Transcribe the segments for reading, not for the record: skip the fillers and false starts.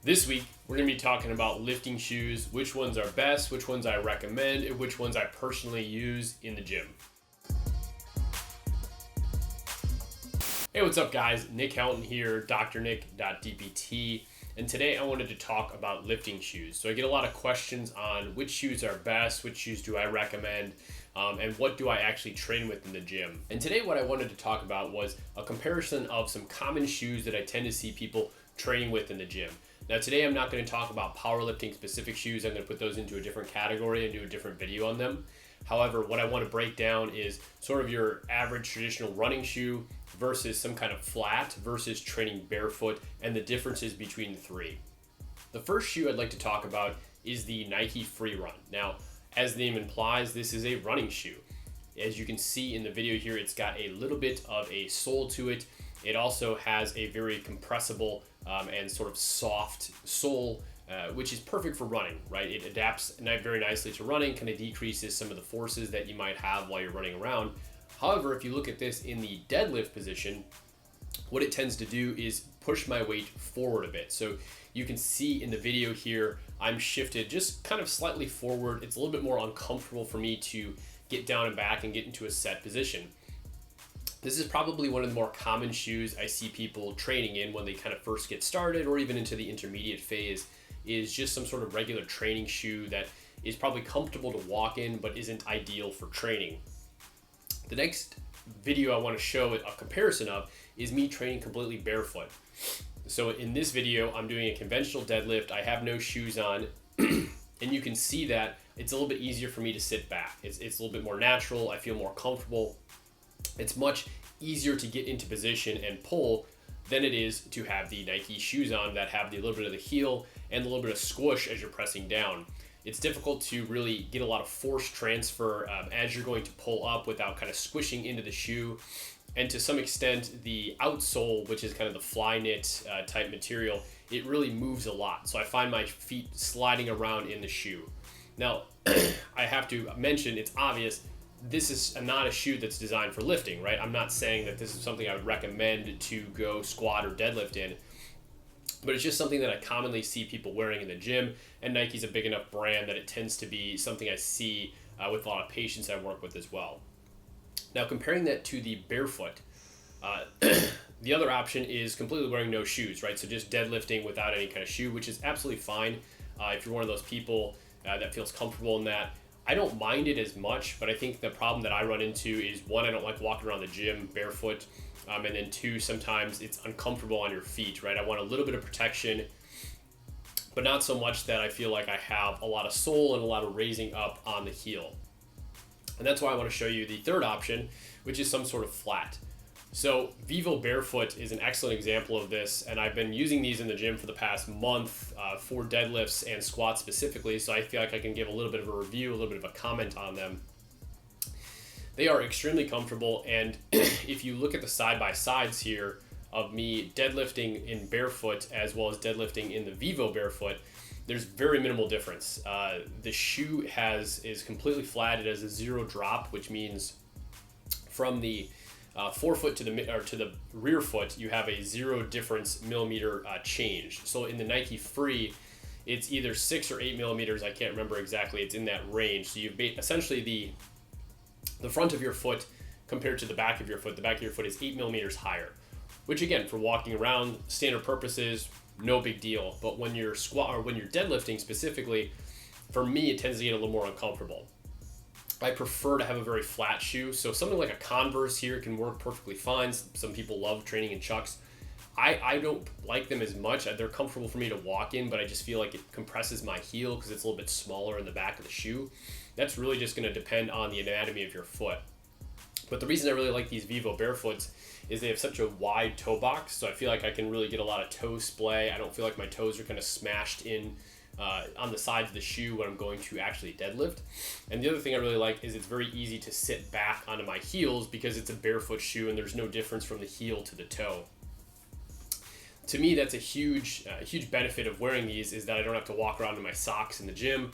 This week, we're going to be talking about lifting shoes, which ones are best, which ones I recommend, and which ones I personally use in the gym. Hey, what's up guys? Nick Helton here, drnick.dpt, and today I wanted to talk about lifting shoes. So I get a lot of questions on which shoes are best, which shoes do I recommend, and what do I actually train with in the gym. And today what I wanted to talk about was a comparison of some common shoes that I tend to see people training with in the gym. Now today I'm not going to talk about powerlifting specific shoes. I'm going to put those into a different category and do a different video on them. However, what I want to break down is sort of your average traditional running shoe versus some kind of flat versus training barefoot and the differences between the three. The first shoe I'd like to talk about is the Nike Free Run. Now, as the name implies, this is a running shoe. As you can see in the video here, it's got a little bit of a sole to it. It also has a very compressible and sort of soft sole, which is perfect for running, right? It adapts very nicely to running, kind of decreases some of the forces that you might have while you're running around. However, if you look at this in the deadlift position, what it tends to do is push my weight forward a bit. So you can see in the video here, I'm shifted just kind of slightly forward. It's a little bit more uncomfortable for me to get down and back and get into a set position. This is probably one of the more common shoes I see people training in when they kind of first get started or even into the intermediate phase, is just some sort of regular training shoe that is probably comfortable to walk in but isn't ideal for training. The next video I want to show a comparison of is me training completely barefoot. So in this video, I'm doing a conventional deadlift. I have no shoes on, and you can see that it's a little bit easier for me to sit back. It's a little bit more natural. I feel more comfortable. It's much easier to get into position and pull than it is to have the Nike shoes on that have a little bit of the heel and a little bit of squish as you're pressing down. It's difficult to really get a lot of force transfer as you're going to pull up without kind of squishing into the shoe. And to some extent, the outsole, which is kind of the fly knit type material, it really moves a lot. So I find my feet sliding around in the shoe. Now, I have to mention, it's obvious, this is not a shoe that's designed for lifting, right? I'm not saying that this is something I would recommend to go squat or deadlift in, but it's just something that I commonly see people wearing in the gym, and Nike's a big enough brand that it tends to be something I see with a lot of patients I work with as well. Now, comparing that to the barefoot, the other option is completely wearing no shoes, right? So just deadlifting without any kind of shoe, which is absolutely fine if you're one of those people that feels comfortable in that. I don't mind it as much, but I think the problem that I run into is, one, I don't like walking around the gym barefoot, and then two, sometimes it's uncomfortable on your feet, right? I want a little bit of protection, but not so much that I feel like I have a lot of sole and a lot of raising up on the heel. And that's why I want to show you the third option, which is some sort of flat. So VIVOBAREFOOT is an excellent example of this, and I've been using these in the gym for the past month for deadlifts and squats specifically, so I feel like I can give a little bit of a review, a little bit of a comment on them. They are extremely comfortable, and if you look at the side-by-sides here of me deadlifting in barefoot as well as deadlifting in the VIVOBAREFOOT, there's very minimal difference. The shoe is completely flat. It has a zero drop, which means from the forefoot to the rear foot, you have a 0 difference millimeter change. So in the Nike Free, it's either 6 or 8 millimeters. I can't remember exactly. It's in that range. So you've essentially the front of your foot compared to the back of your foot. The back of your foot is 8 millimeters higher, which again, for walking around, standard purposes, no big deal. But when you're when you're deadlifting specifically, for me, it tends to get a little more uncomfortable. I prefer to have a very flat shoe. So something like a Converse here can work perfectly fine. Some people love training in Chucks. I don't like them as much. They're comfortable for me to walk in, but I just feel like it compresses my heel because it's a little bit smaller in the back of the shoe. That's really just going to depend on the anatomy of your foot. But the reason I really like these VIVOBAREFOOTs is they have such a wide toe box, so I feel like I can really get a lot of toe splay. I don't feel like my toes are kind of smashed in on the sides of the shoe when I'm going to actually deadlift. And the other thing I really like is it's very easy to sit back onto my heels because it's a barefoot shoe and there's no difference from the heel to the toe. To me, that's a huge benefit of wearing these, is that I don't have to walk around in my socks in the gym.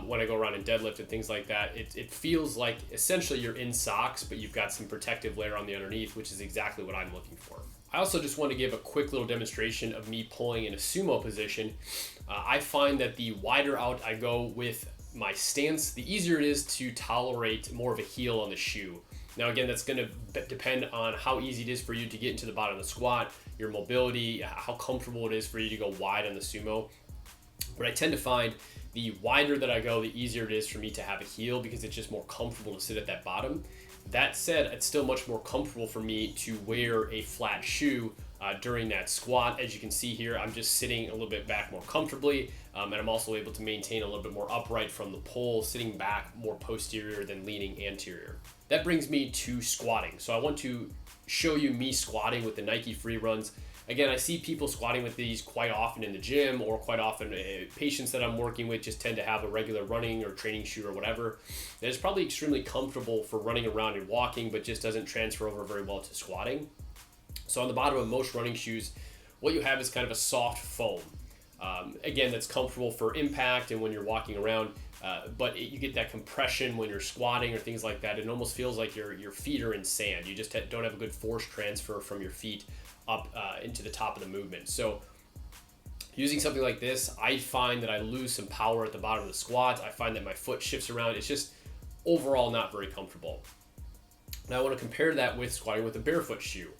When I go around and deadlift and things like that, it feels like essentially you're in socks, but you've got some protective layer on the underneath, which is exactly what I'm looking for. I also just want to give a quick little demonstration of me pulling in a sumo position. I find that the wider out I go with my stance, the easier it is to tolerate more of a heel on the shoe. Now again, that's going to depend on how easy it is for you to get into the bottom of the squat, your mobility, how comfortable it is for you to go wide on the sumo. But I tend to find the wider that I go, the easier it is for me to have a heel because it's just more comfortable to sit at that bottom. That said, it's still much more comfortable for me to wear a flat shoe during that squat. As you can see here, I'm just sitting a little bit back more comfortably, and I'm also able to maintain a little bit more upright from the pull, sitting back more posterior than leaning anterior. That brings me to squatting. So I want to show you me squatting with the Nike Free Runs. Again, I see people squatting with these quite often in the gym, or quite often patients that I'm working with just tend to have a regular running or training shoe or whatever. That is probably extremely comfortable for running around and walking, but just doesn't transfer over very well to squatting. So on the bottom of most running shoes, what you have is kind of a soft foam. Again, that's comfortable for impact and when you're walking around, but you get that compression when you're squatting or things like that. It almost feels like your feet are in sand. You just don't have a good force transfer from your feet up into the top of the movement. So using something like this, I find that I lose some power at the bottom of the squat. I find that my foot shifts around. It's just overall not very comfortable. Now I want to compare that with squatting with a barefoot shoe.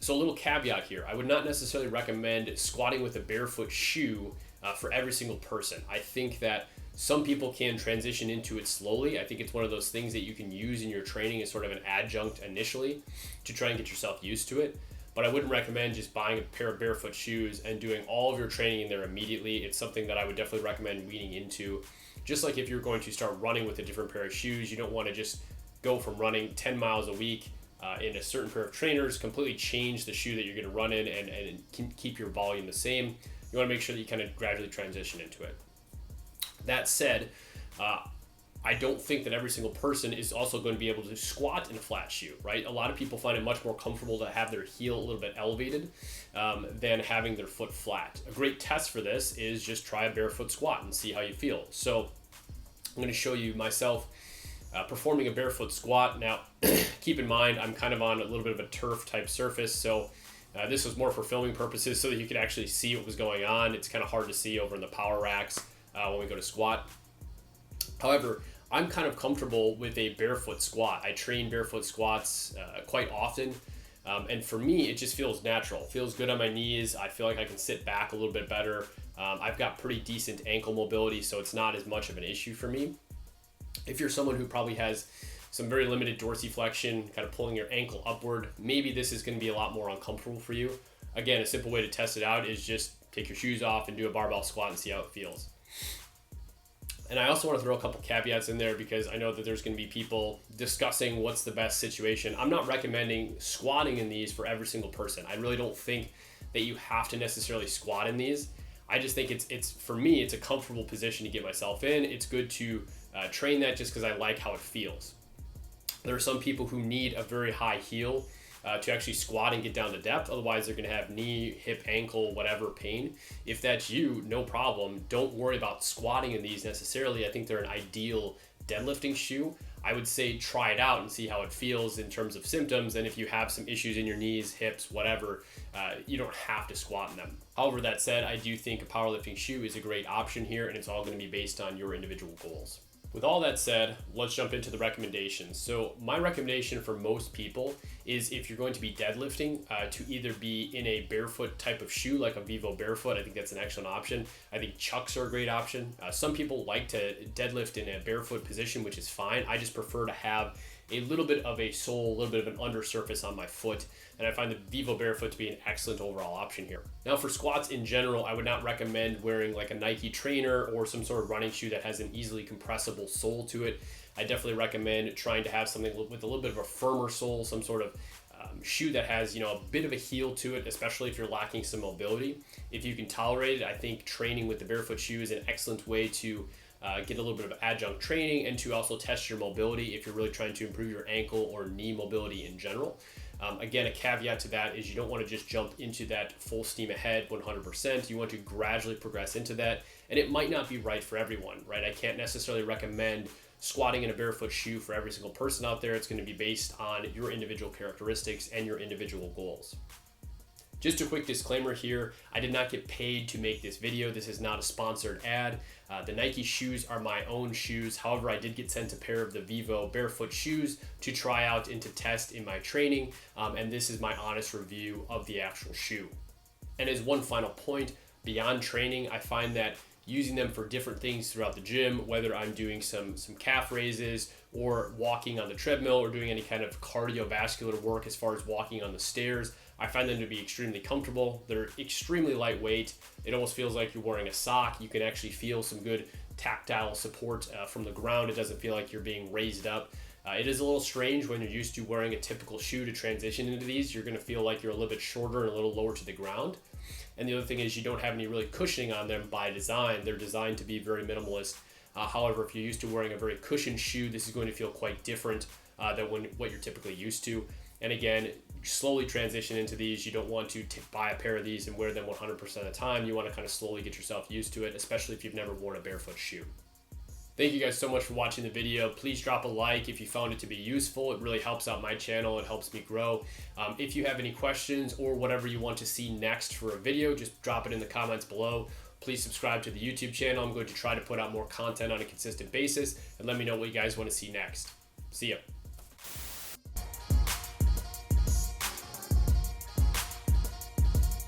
So a little caveat here, I would not necessarily recommend squatting with a barefoot shoe for every single person. I think that some people can transition into it slowly. I think it's one of those things that you can use in your training as sort of an adjunct initially to try and get yourself used to it. But I wouldn't recommend just buying a pair of barefoot shoes and doing all of your training in there immediately. It's something that I would definitely recommend weaning into. Just like if you're going to start running with a different pair of shoes, you don't want to just go from running 10 miles a week in a certain pair of trainers, completely change the shoe that you're going to run in and keep your volume the same. You want to make sure that you kind of gradually transition into it. That said, I don't think that every single person is also going to be able to squat in a flat shoe, right? A lot of people find it much more comfortable to have their heel a little bit elevated than having their foot flat. A great test for this is just try a barefoot squat and see how you feel. So I'm going to show you myself performing a barefoot squat. Now, keep in mind, I'm kind of on a little bit of a turf type surface, so this was more for filming purposes so that you could actually see what was going on. It's kind of hard to see over in the power racks when we go to squat. However, I'm kind of comfortable with a barefoot squat. I train barefoot squats quite often, and for me, it just feels natural. It feels good on my knees. I feel like I can sit back a little bit better. I've got pretty decent ankle mobility, so it's not as much of an issue for me. If you're someone who probably has some very limited dorsiflexion, kind of pulling your ankle upward, maybe this is going to be a lot more uncomfortable for you. Again, a simple way to test it out is just take your shoes off and do a barbell squat and see how it feels. And I also want to throw a couple caveats in there because I know that there's going to be people discussing what's the best situation. I'm not recommending squatting in these for every single person. I really don't think that you have to necessarily squat in these. I just think it's for me, it's a comfortable position to get myself in. It's good to train that just because I like how it feels. There are some people who need a very high heel to actually squat and get down to depth. Otherwise, they're going to have knee, hip, ankle, whatever pain. If that's you, no problem. Don't worry about squatting in these necessarily. I think they're an ideal deadlifting shoe. I would say try it out and see how it feels in terms of symptoms. And if you have some issues in your knees, hips, whatever, you don't have to squat in them. However, that said, I do think a powerlifting shoe is a great option here, and it's all going to be based on your individual goals. With all that said, let's jump into the recommendations. So my recommendation for most people is if you're going to be deadlifting, to either be in a barefoot type of shoe like a VIVOBAREFOOT. I think that's an excellent option. I think Chucks are a great option. Some people like to deadlift in a barefoot position, which is fine. I just prefer to have a little bit of a sole, a little bit of an undersurface on my foot, and I find the VIVOBAREFOOT to be an excellent overall option here. Now for squats in general, I would not recommend wearing like a Nike trainer or some sort of running shoe that has an easily compressible sole to it. I definitely recommend trying to have something with a little bit of a firmer sole, some sort of shoe that has, a bit of a heel to it, especially if you're lacking some mobility. If you can tolerate it, I think training with the barefoot shoe is an excellent way to get a little bit of adjunct training and to also test your mobility if you're really trying to improve your ankle or knee mobility in general. Again, a caveat to that is you don't want to just jump into that full steam ahead 100%. You want to gradually progress into that, and it might not be right for everyone, right? I can't necessarily recommend squatting in a barefoot shoe for every single person out there. It's going to be based on your individual characteristics and your individual goals. Just a quick disclaimer here, I did not get paid to make this video. This is not a sponsored ad. The Nike shoes are my own shoes. However, I did get sent a pair of the Vivo Barefoot shoes to try out and to test in my training, and this is my honest review of the actual shoe. And as one final point, beyond training, I find that using them for different things throughout the gym, whether I'm doing some calf raises or walking on the treadmill or doing any kind of cardiovascular work as far as walking on the stairs, I find them to be extremely comfortable. They're extremely lightweight. It almost feels like you're wearing a sock. You can actually feel some good tactile support from the ground. It doesn't feel like you're being raised up. It is a little strange when you're used to wearing a typical shoe to transition into these. You're going to feel like you're a little bit shorter and a little lower to the ground. And the other thing is you don't have any really cushioning on them by design. They're designed to be very minimalist. However, if you're used to wearing a very cushioned shoe, this is going to feel quite different than what you're typically used to. And again, slowly transition into these. You don't want to buy a pair of these and wear them 100% of the time. You want to kind of slowly get yourself used to it, especially if you've never worn a barefoot shoe. Thank you guys so much for watching the video. Please drop a like if you found it to be useful. It really helps out my channel. It helps me grow. If you have any questions or whatever you want to see next for a video, just drop it in the comments below. Please subscribe to the YouTube channel. I'm going to try to put out more content on a consistent basis, and let me know what you guys want to see next. See ya.